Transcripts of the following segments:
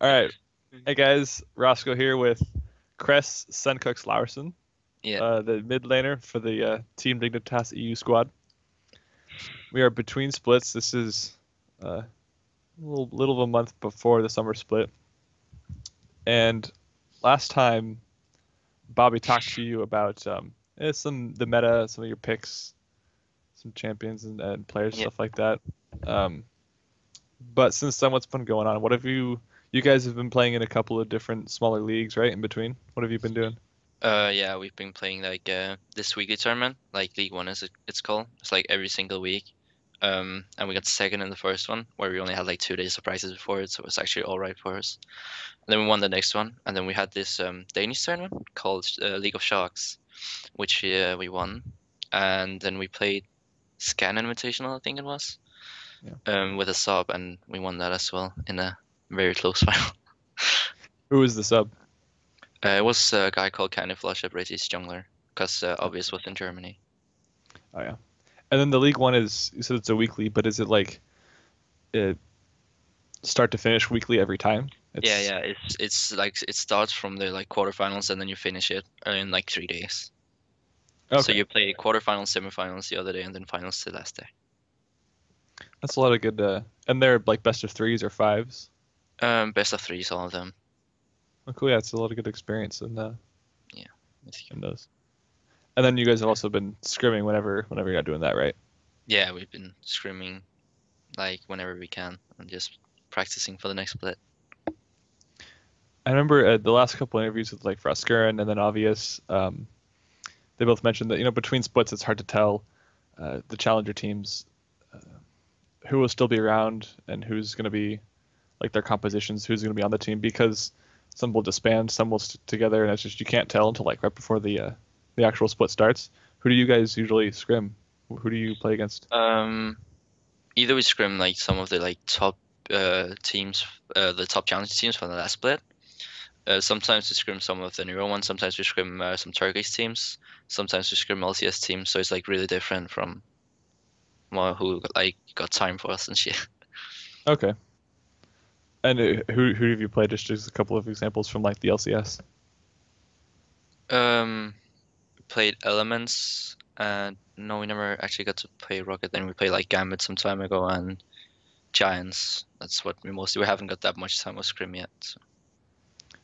All right. Hey Mhm. guys, Roscoe here with Chres Sencux Laursen, Yeah, the mid laner for the Team Dignitas EU squad. We are between splits. This is a little of a month before the summer split. And last time, Bobby talked to you about some the meta, some of your picks, some champions and players, yeah. stuff like that. Um, but since then, what's been going on? What have you guys have been playing in a couple of different smaller leagues, right? In between, what have you been doing? Yeah, we've been playing like this weekly tournament, like League One it's called. It's like every single week. And we got second in the first one, where we only had like 2 days of practice before it, so it was actually all right for us. And then we won the next one, and then we had this Danish tournament called League of Sharks, which we won. And then we played Scan Invitational, I think it was, Yeah. with a sub, and we won that as well in a very close final. Who is the sub? It was a guy called Camouflage, a British jungler, because Obvious was in Germany. Oh yeah. And then the League One is you said it's a weekly, but is it like it start to finish weekly every time? Yeah, It's yeah. It's like it starts from the like quarterfinals and then you finish it in like 3 days. So okay. you play quarterfinals, semifinals the other day, and then finals the last day. That's a lot of good and they're like best of threes or fives. Best of threes, all of them. Oh, cool. Yeah, it's a lot of good experience Yeah, it's good. in those. And then you guys have also been scrimming whenever you're not doing that, right? Yeah, we've been screaming like whenever we can and just practicing for the next split. I remember the last couple interviews with like Froskuren and then Obvious, they both mentioned that between splits it's hard to tell the challenger teams who will still be around and who's going to be like their compositions, who's going to be on the team because some will disband, some will stick together, and it's just you can't tell until like right before the actual split starts. Who do you guys usually scrim? Who do you play against? Um, Either we scrim like some of the like top teams, the top challenge teams from the last split. Sometimes we scrim some of the newer ones. Sometimes we scrim some Turkish teams. Sometimes we scrim LCS teams. So it's like really different from who like got time for us and shit. Okay, and who have you played? Just a couple of examples from like the LCS. Played Elements, and no, we never actually got to play Rocket. Then we played like Gambit some time ago and Giants. That's what we haven't got that much time with Scrim yet. So.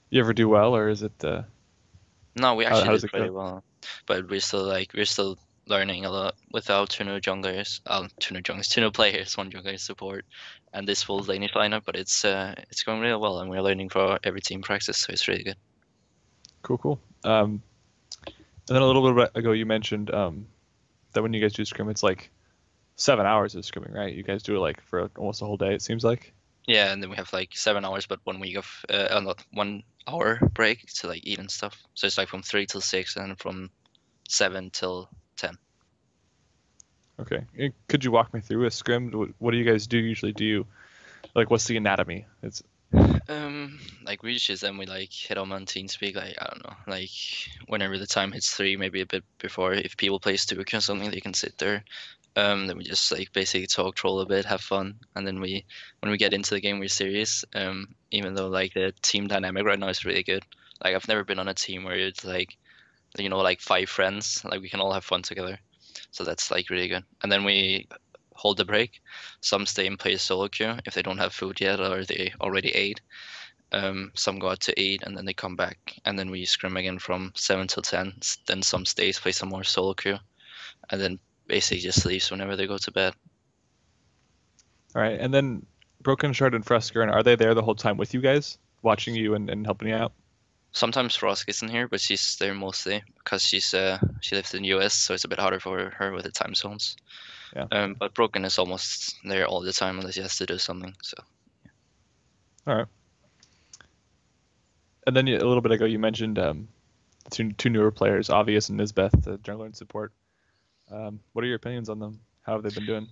You ever do well, or is it No, we how actually does did it pretty go? well, but we're still learning a lot without two new players, one jungler support, and this full Danish lineup. But it's going really well, and we're learning for every team practice, so it's really good. Cool, cool. And then a little bit ago you mentioned that when you guys do scrim, it's like 7 hours of scrimming, right? You guys do it like for almost a whole day. It seems like. Yeah, and then we have like 7 hours, but 1 week of not 1 hour break to like eat and stuff. So it's like from 3 till 6, and then from 7 till 10. Okay. Could you walk me through a scrim? What do you guys do usually? Do you like what's the anatomy? It's Like we just then we like hit on TeamSpeak, like I don't know, like whenever the time hits 3, maybe a bit before, if people play Stuka or something, they can sit there. Then we just like basically talk, troll a bit, have fun, and then when we get into the game, we're serious. Even though like the team dynamic right now is really good. Like I've never been on a team where it's like like 5 friends, like we can all have fun together. So that's like really good. And then we hold the break. Some stay and play solo queue if they don't have food yet or they already ate. Some go out to eat and then they come back. And then we scrim again from 7 till 10. Then some stays, play some more solo queue, and then basically just leaves whenever they go to bed. all right. And then Broken Shard and Frusker, are they there the whole time with you guys, watching you and helping you out? Sometimes Frost isn't here, but she's there mostly because she lives in the US, so it's a bit harder for her with the time zones. Yeah. But Broken is almost there all the time unless he has to do something. So All right. And then a little bit ago you mentioned two newer players, Obvious and Nisbeth, the jungler and support. What are your opinions on them? How have they been doing?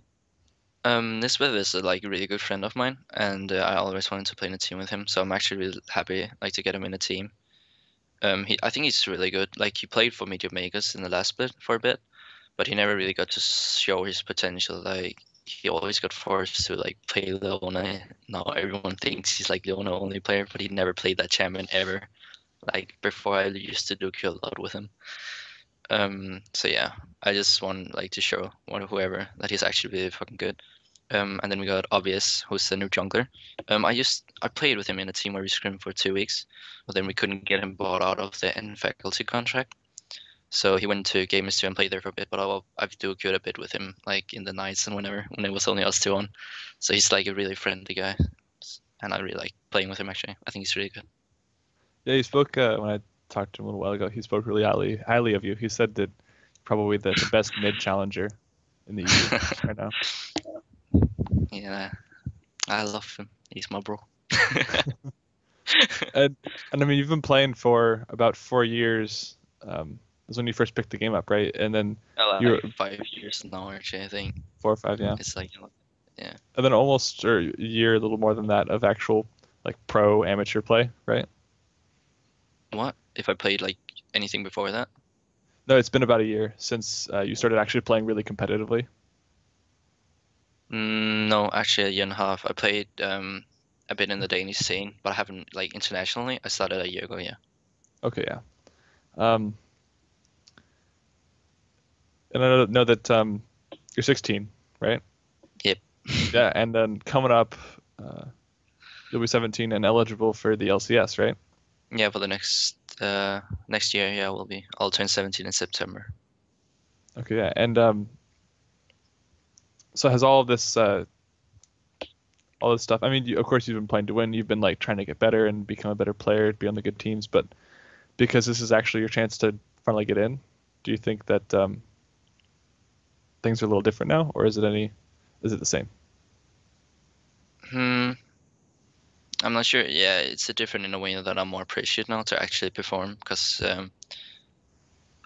Nisbeth is like a really good friend of mine, and I always wanted to play in a team with him. So I'm actually really happy like to get him in a team. I think he's really good. Like he played for Media Makers in the last split for a bit, but he never really got to show his potential. Like he always got forced to like play Leona. Now everyone thinks he's like Leona only player, but he never played that champion ever. Like before, I used to do Q a lot with him. So yeah, I just want like to show whoever that he's actually really fucking good. And then we got Obvious, who's the new jungler. I played with him in a team where we scrimmed for 2 weeks, but then we couldn't get him bought out of the N faculty contract. So he went to Gamers 2 and played there for a bit, but I've do queued a bit with him, like in the nights and whenever, when it was only us two on. So he's like a really friendly guy, and I really like playing with him actually. I think he's really good. Yeah, he spoke when I talked to him a little while ago. He spoke really highly of you. He said that probably the best mid challenger in the EU right now. Yeah, I love him. He's my bro. And I mean, you've been playing for about 4 years. That's when you first picked the game up, right? And then you Like were 5 years now, actually. I think 4 or 5, yeah. it's like, yeah. And then almost or a year, a little more than that, of actual like pro amateur play, right? What if I played like anything before that? No, it's been about a year since you started actually playing really competitively. No, actually a year and a half. I played a bit in the Danish scene, but I haven't like internationally. I started a year ago, yeah. Okay, yeah. Um, and I know that you're 16, right? Yep. Yeah, and then coming up, uh, you'll be 17 and eligible for the LCS, right? Yeah, for the next year, yeah, will be. I'll turn 17 in September. Okay, yeah. And so has all this stuff. I mean, of course, you've been playing to win. You've been like trying to get better and become a better player, be on the good teams. But because this is actually your chance to finally get in, do you think that things are a little different now, or is it the same? Hmm, I'm not sure. Yeah, it's a different in a way that I'm more appreciative now to actually perform because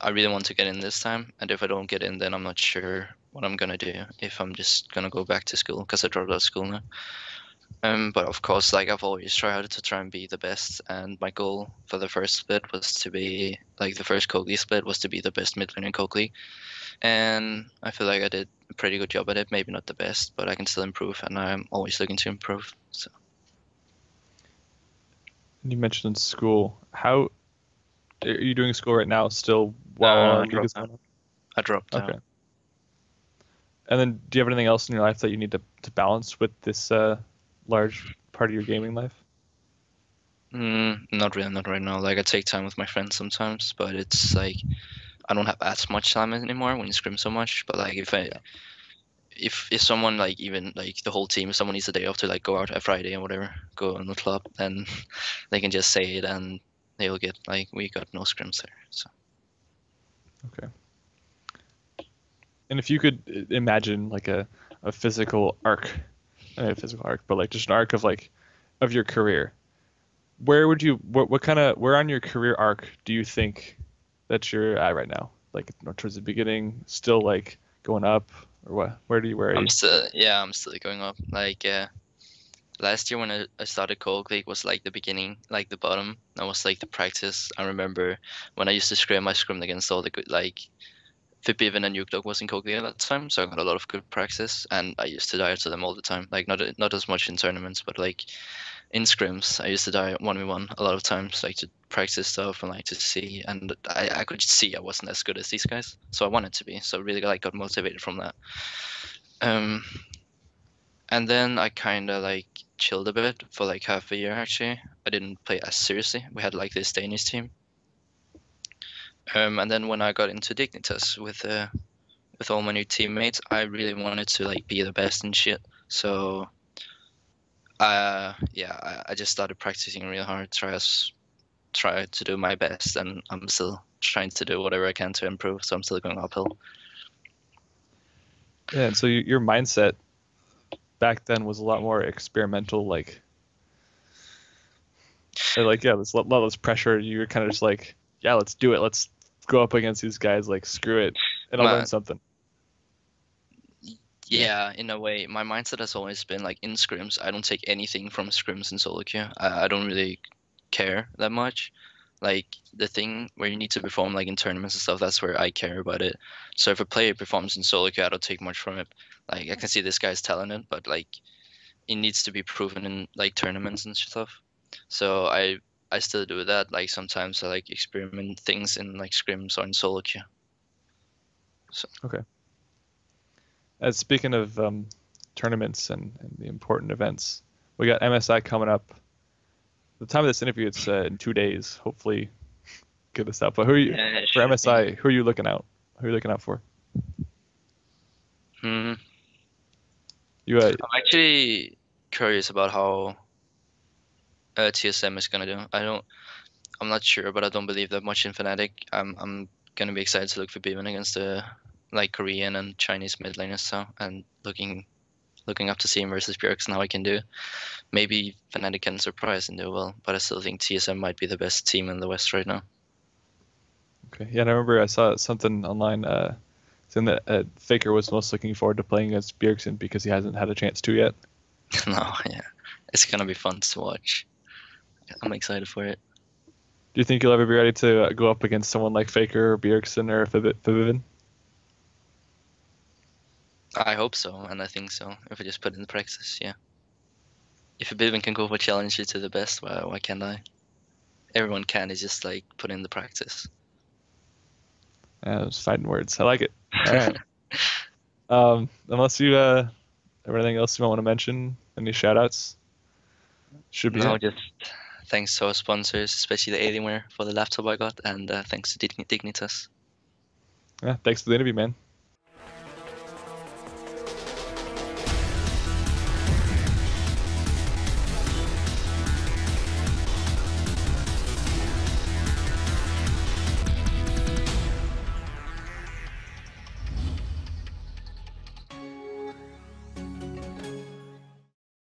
I really want to get in this time, and if I don't get in, then I'm not sure what I'm gonna do. If I'm just gonna go back to school because I dropped out of school now. But of course, like I've always tried to try and be the best, and my goal for the first split was to be like the first Coke League split was to be the best mid laner in Coke League, and I feel like I did a pretty good job at it. Maybe not the best, but I can still improve, and I'm always looking to improve. So And you mentioned school. How are you doing school right now? Still while I our league is dropped out. going on? I dropped out. Okay. And then do you have anything else in your life that you need to balance with this large part of your gaming life? Not really, not right now. Like I take time with my friends sometimes, but it's like I don't have as much time anymore when you scrim so much. But like Yeah. if someone like even like the whole team, if someone needs a day off to like go out a Friday or whatever, go on the club, then they can just say it and they'll get like we got no scrims there. So Okay. And if you could imagine like a physical arc, not a physical arc, but like just an arc of like of your career, where would you what kind of where on your career arc do you think that you're at right now? Like towards the beginning, still like going up, or what? Where are you? I'm still going up. Like last year when I started Cold League was like the beginning, like the bottom. That was like the practice. I remember when I used to scrim, I scrimmed against all the good like Febiven and Nuke was in Cold League at that time, so I got a lot of good practice, and I used to die to them all the time. Like not as much in tournaments, but like in scrims, I used to die 1v1 a lot of times, like to practice stuff and like to see. And I could see I wasn't as good as these guys, so I wanted to be. So really like got motivated from that. Um, and then I kind of like chilled a bit for like half a year actually. I didn't play as seriously. We had like this Danish team. And then when I got into Dignitas with all my new teammates, I really wanted to like be the best and shit. So yeah, I just started practicing really hard, try to do my best, and I'm still trying to do whatever I can to improve. So I'm still going uphill. Yeah, and so your mindset back then was a lot more experimental, like yeah, there's a lot less pressure. You were kind of just like, yeah, let's do it. Let's go up against these guys. Like screw it, and I'll learn My something. Yeah. Yeah, in a way, my mindset has always been like in scrims, I don't take anything from scrims in solo queue. I don't really care that much. Like the thing where you need to perform like in tournaments and stuff, that's where I care about it. So if a player performs in solo queue, I don't take much from it. Like I can see this guy's talented, but like it needs to be proven in like tournaments and stuff. So I still do that. Like sometimes I like experiment things in like scrims or in solo queue. So Okay. As speaking of tournaments and the important events, we got MSI coming up. The time of this interview, it's in 2 days. Hopefully, get this out. But who are you yeah, it for should be. MSI? Who are you looking out? Who are you looking out for? Hmm. You I'm actually curious about how TSM is gonna do. I'm not sure, but I don't believe that much in Fnatic. I'm gonna be excited to look for Febiven against the like Korean and Chinese mid laners, so and looking up to see him versus Bjergsen how he can do. Maybe Fnatic can surprise and do well, but I still think TSM might be the best team in the West right now. okay? Yeah, and I remember I saw something online saying that Faker was most looking forward to playing against Bjergsen because he hasn't had a chance to yet. No, yeah, it's gonna be fun to watch. I'm excited for it. Do you think you'll ever be ready to go up against someone like Faker or Bjergsen or Febiven? I hope so, and I think so. If I just put in the practice, yeah. If a Febiven can go for challenger to the best, why can't I? Everyone can. It's just like put in the practice. Just fighting words. I like it. All right. Unless you have anything else you might want to mention, any shout outs? Should be No, it. just thanks to our sponsors, especially the Alienware for the laptop I got, and thanks to Dignitas. Yeah, thanks for the interview, man.